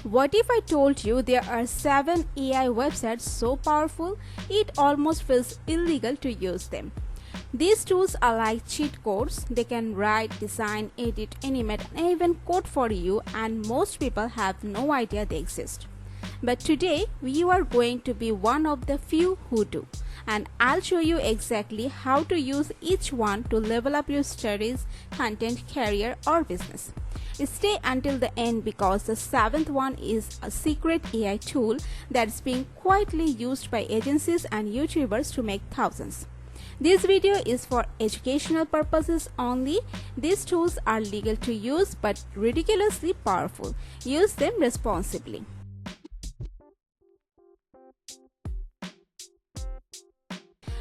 What if I told you there are 7 AI websites so powerful it almost feels illegal to use them? These tools are like cheat codes. They can write, design, edit, animate, and even code for you, and most people have no idea they exist. But today, you are going to be one of the few who do, and I'll show you exactly how to use each one to level up your studies, content, career, or business. Stay until the end because the 7th one is a secret AI tool that's being quietly used by agencies and YouTubers to make thousands. This video is for educational purposes only. These tools are legal to use but ridiculously powerful. Use them responsibly.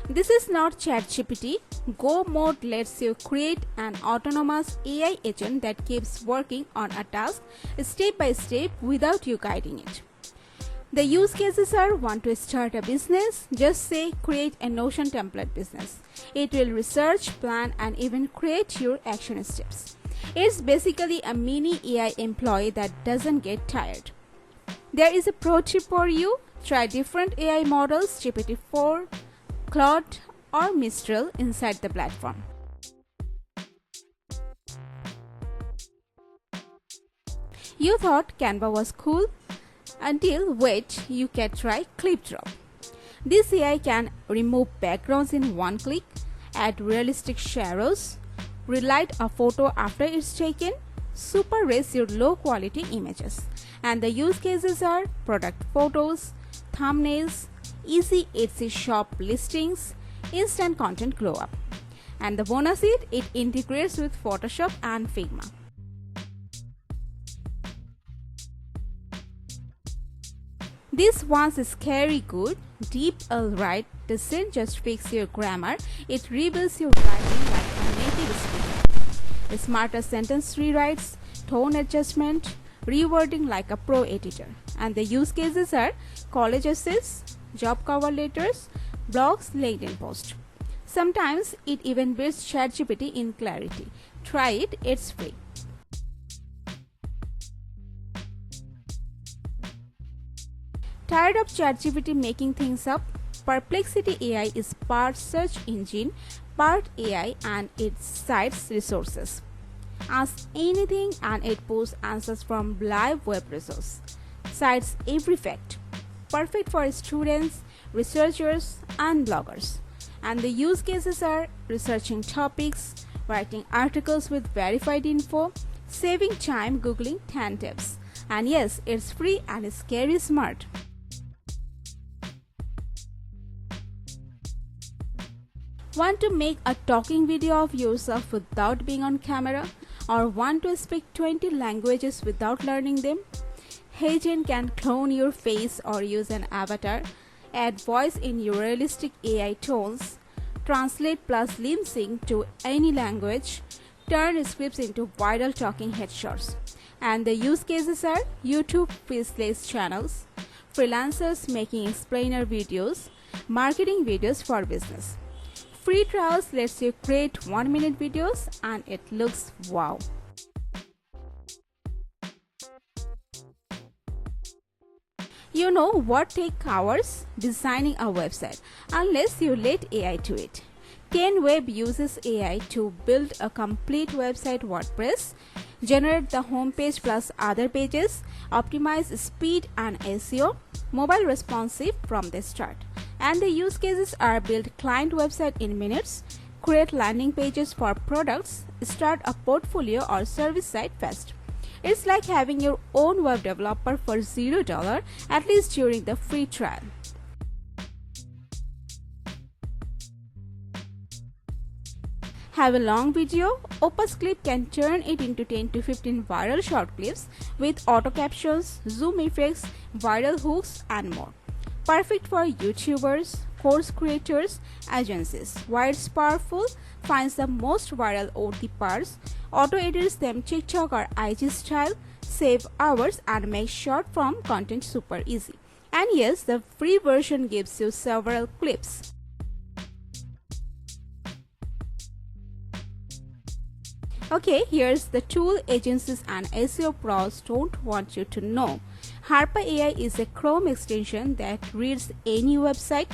This is not ChatGPT. Go mode lets you create an autonomous AI agent that keeps working on a task step by step without you guiding it. The use cases are: want to start a business? Just say create a Notion template business. It will research, plan, and even create your action steps. It's basically a mini AI employee that doesn't get tired. There is a pro tip for you. Try different AI models, GPT-4, Claude, or Mistral inside the platform. You thought Canva was cool? Until wait, you can try ClipDrop. This AI can remove backgrounds in one click, add realistic shadows, relight a photo after it's taken, super raise your low quality images. And the use cases are product photos, thumbnails, easy Etsy shop listings, instant content glow up. And the bonus is it integrates with Photoshop and Figma. This one's scary good. Deep L-Write doesn't just fix your grammar, it rebuilds your writing like a native speaker. Smarter sentence rewrites, tone adjustment, rewording like a pro editor. And the use cases are college essays, job cover letters, blogs, LinkedIn posts. Sometimes it even beats ChatGPT in clarity. Try it, it's free. Tired of ChatGPT making things up? Perplexity AI is part search engine, part AI, and it cites resources. Ask anything and it posts answers from live web resources. Cites every fact. Perfect for students, researchers, and bloggers. And the use cases are researching topics, writing articles with verified info, saving time googling 10 tips. And yes, it's free and it's scary smart. Want to make a talking video of yourself without being on camera? Or want to speak 20 languages without learning them? HeyGen can clone your face or use an avatar, add voice in your realistic AI tones, translate plus lip sync to any language, turn scripts into viral talking headshots. And the use cases are YouTube faceless channels, freelancers making explainer videos, marketing videos for business. Free trials lets you create 1-minute videos and it looks wow. You know what takes hours? Designing a website, unless you let AI do it. 10Web uses AI to build a complete website WordPress, generate the homepage plus other pages, optimize speed and SEO, mobile responsive from the start. And the use cases are build client website in minutes, create landing pages for products, start a portfolio or service site fast. It's like having your own web developer for $0, at least during the free trial. Have a long video? Opus Clip can turn it into 10 to 15 viral short clips with auto captions, zoom effects, viral hooks, and more. Perfect for YouTubers, course creators, agencies. Why it's powerful? Finds the most viral OT parts, auto edits them TikTok or IG style, save hours and make short form content super easy. And yes, the free version gives you several clips. Okay, here's the tool agencies and SEO pros don't want you to know. Harpa AI is a Chrome extension that reads any website,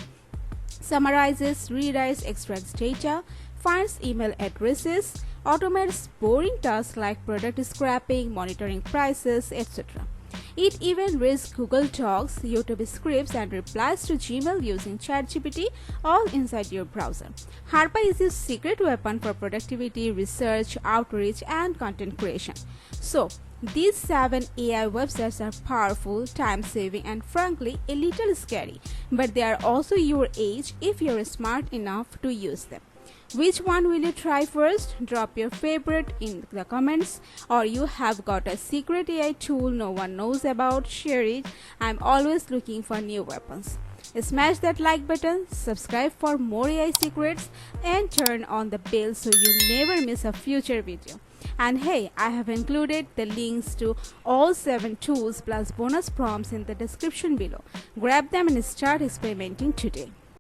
summarizes, rewrites, extracts data, finds email addresses, automates boring tasks like product scrapping, monitoring prices, etc. It even reads Google Docs, YouTube scripts, and replies to Gmail using ChatGPT, all inside your browser. Harpa is your secret weapon for productivity, research, outreach, and content creation. So, these 7 AI websites are powerful, time-saving, and frankly, a little scary. But they are also your age if you're smart enough to use them. Which one will you try first? Drop your favorite in the comments, or you have got a secret AI tool no one knows about, share it. I'm always looking for new weapons. Smash that like button, subscribe for more AI secrets, and turn on the bell so you never miss a future video. And hey, I have included the links to all 7 tools plus bonus prompts in the description below. Grab them and start experimenting today.